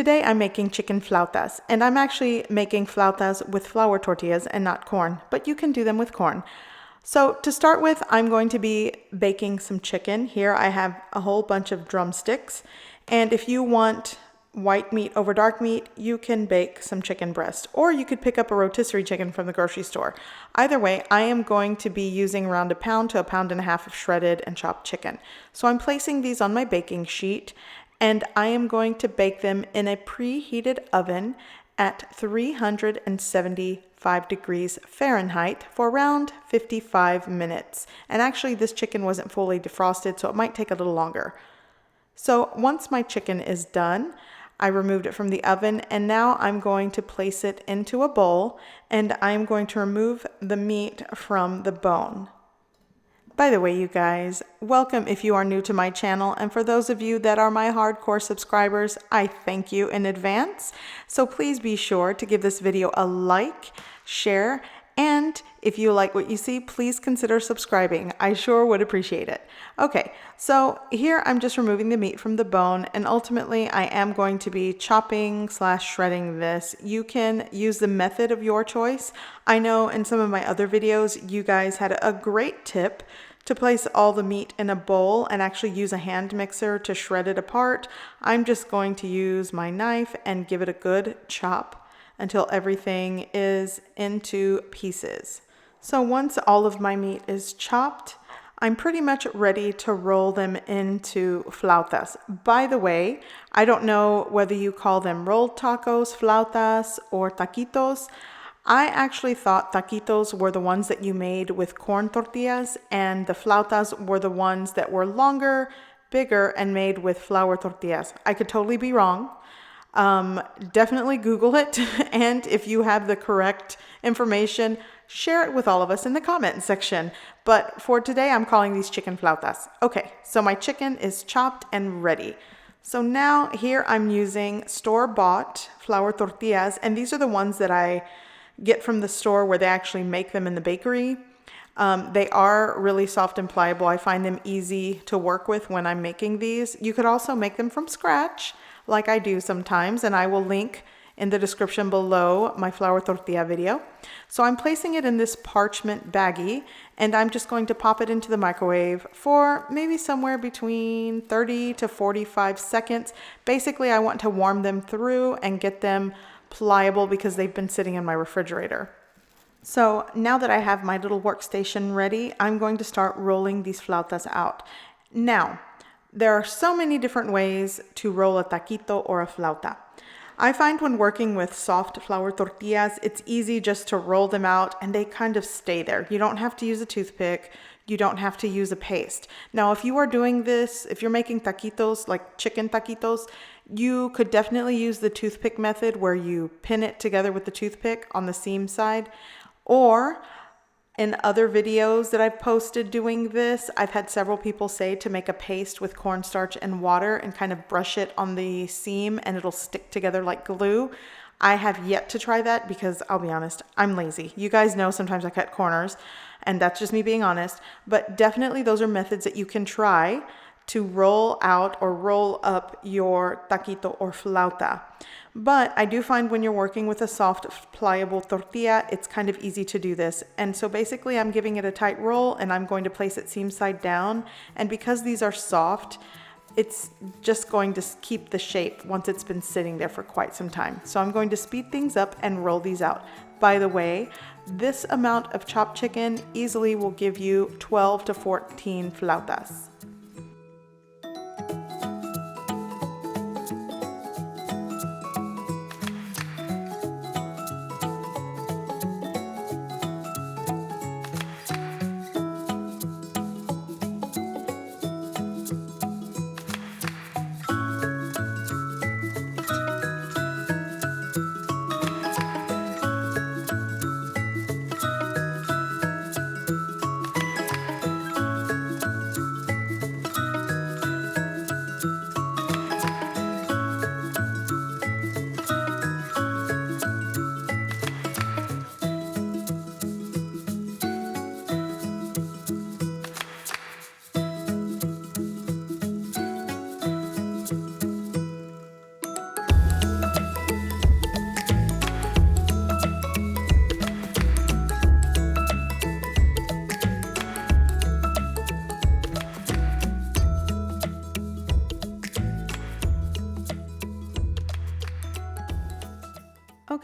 Today I'm making chicken flautas, and I'm actually making flautas with flour tortillas and not corn, but you can do them with corn. So to start with, I'm going to be baking some chicken. Here I have a whole bunch of drumsticks, and if you want white meat over dark meat, you can bake some chicken breast, or you could pick up a rotisserie chicken from the grocery store. Either way, I am going to be using around a pound to a pound and a half of shredded and chopped chicken. So I'm placing these on my baking sheet, and I am going to bake them in a preheated oven at 375 degrees Fahrenheit for around 55 minutes. And actually this chicken wasn't fully defrosted, so it might take a little longer. So once my chicken is done, I removed it from the oven, and now I'm going to place it into a bowl, and I'm going to remove the meat from the bone. By the way, you guys, welcome if you are new to my channel, and for those of you that are my hardcore subscribers, I thank you in advance. So please be sure to give this video a like, share, and if you like what you see, please consider subscribing. I sure would appreciate it. Okay, so here I'm just removing the meat from the bone, and ultimately I am going to be chopping / shredding this. You can use the method of your choice. I know in some of my other videos, you guys had a great tip to place all the meat in a bowl and actually use a hand mixer to shred it apart. I'm just going to use my knife and give it a good chop until everything is into pieces. So once all of my meat is chopped, I'm pretty much ready to roll them into flautas. By the way, I don't know whether you call them rolled tacos, flautas, or taquitos. I actually thought taquitos were the ones that you made with corn tortillas, and the flautas were the ones that were longer, bigger, and made with flour tortillas. I could totally be wrong. Definitely Google it, and if you have the correct information, share it with all of us in the comment section. But for today, I'm calling these chicken flautas. Okay, so my chicken is chopped and ready. So now here I'm using store-bought flour tortillas, and these are the ones that I get from the store where they actually make them in the bakery. They are really soft and pliable. I find them easy to work with when I'm making these. You could also make them from scratch, like I do sometimes, and I will link in the description below my flour tortilla video. So I'm placing it in this parchment baggie, and I'm just going to pop it into the microwave for maybe somewhere between 30 to 45 seconds. Basically, I want to warm them through and get them pliable because they've been sitting in my refrigerator. So now that I have my little workstation ready, I'm going to start rolling these flautas out. Now, there are so many different ways to roll a taquito or a flauta. I find when working with soft flour tortillas, it's easy just to roll them out and they kind of stay there. You don't have to use a toothpick. You don't have to use a paste. Now, if you are doing this, if you're making taquitos, like chicken taquitos, you could definitely use the toothpick method where you pin it together with the toothpick on the seam side. Or in other videos that I've posted doing this, I've had several people say to make a paste with cornstarch and water and kind of brush it on the seam and it'll stick together like glue. I have yet to try that because I'll be honest, I'm lazy. You guys know sometimes I cut corners, and that's just me being honest, but definitely those are methods that you can try to roll out or roll up your taquito or flauta. But I do find when you're working with a soft, pliable tortilla, it's kind of easy to do this. And so basically I'm giving it a tight roll and I'm going to place it seam side down. And because these are soft, it's just going to keep the shape once it's been sitting there for quite some time. So I'm going to speed things up and roll these out. By the way, this amount of chopped chicken easily will give you 12 to 14 flautas.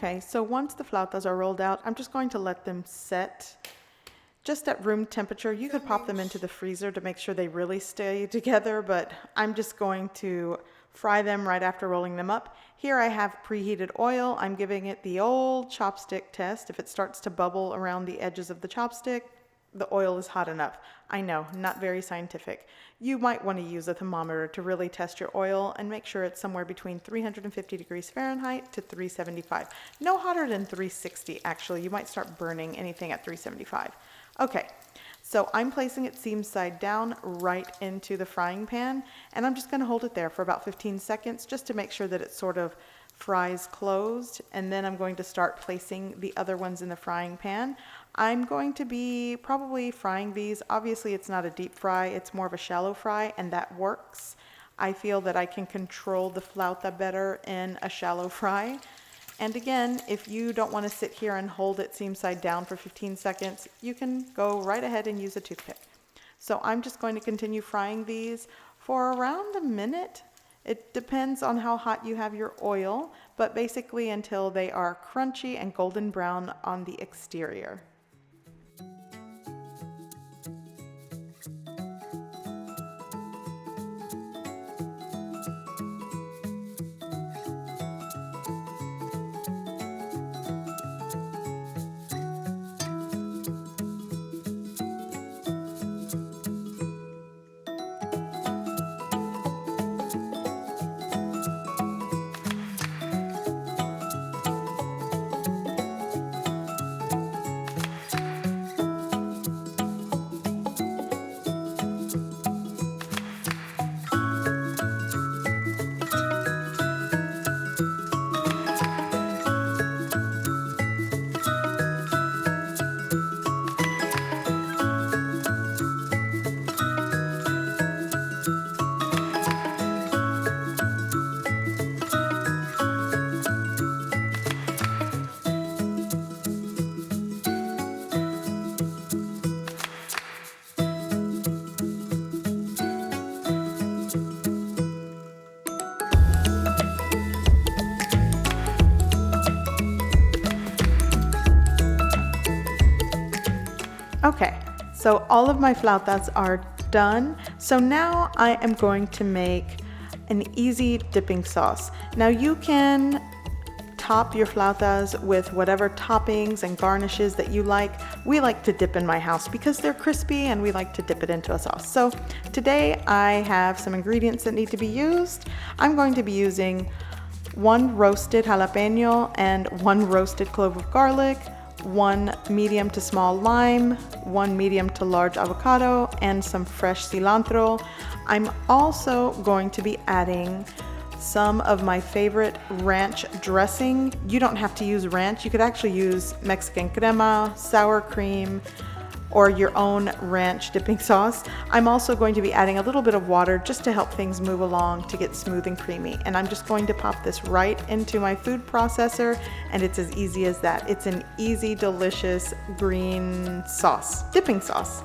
Okay, so once the flautas are rolled out, I'm just going to let them set just at room temperature. You could pop them into the freezer to make sure they really stay together, but I'm just going to fry them right after rolling them up. Here I have preheated oil. I'm giving it the old chopstick test. If it starts to bubble around the edges of the chopstick, the oil is hot enough. I know, not very scientific. You might want to use a thermometer to really test your oil and make sure it's somewhere between 350 degrees Fahrenheit to 375. No hotter than 360, actually. You might start burning anything at 375. Okay, so I'm placing it seam side down right into the frying pan, and I'm just going to hold it there for about 15 seconds just to make sure that it sort of fries closed, and then I'm going to start placing the other ones in the frying pan. I'm going to be probably frying these. Obviously, it's not a deep fry, it's more of a shallow fry, and that works. I feel that I can control the flauta better in a shallow fry. And again, if you don't want to sit here and hold it seam side down for 15 seconds, you can go right ahead and use a toothpick. So I'm just going to continue frying these for around a minute. It depends on how hot you have your oil, but basically until they are crunchy and golden brown on the exterior. Okay, so all of my flautas are done. So now I am going to make an easy dipping sauce. Now you can top your flautas with whatever toppings and garnishes that you like. We like to dip in my house because they're crispy and we like to dip it into a sauce. So today I have some ingredients that need to be used. I'm going to be using 1 roasted jalapeno and 1 roasted clove of garlic, 1 medium to small lime, 1 medium to large avocado, and some fresh cilantro. I'm also going to be adding some of my favorite ranch dressing. You don't have to use ranch. You could actually use Mexican crema, sour cream, or your own ranch dipping sauce. I'm also going to be adding a little bit of water just to help things move along to get smooth and creamy. And I'm just going to pop this right into my food processor, and it's as easy as that. It's an easy, delicious green sauce, dipping sauce.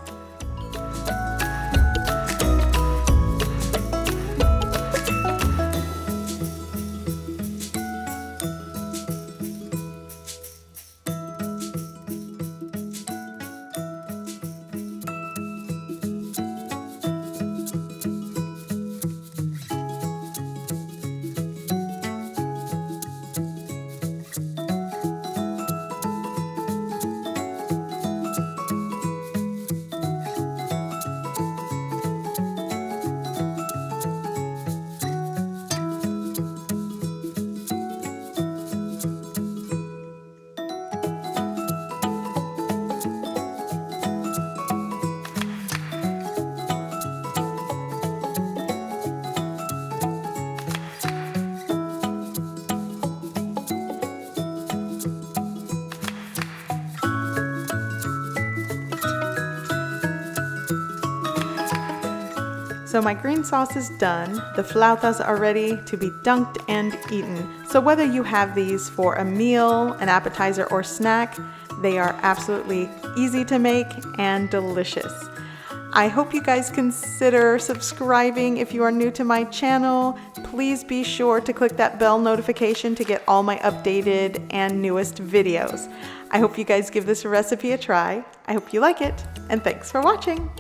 So my green sauce is done. The flautas are ready to be dunked and eaten. So whether you have these for a meal, an appetizer, or snack, they are absolutely easy to make and delicious. I hope you guys consider subscribing if you are new to my channel. Please be sure to click that bell notification to get all my updated and newest videos. I hope you guys give this recipe a try. I hope you like it, and thanks for watching.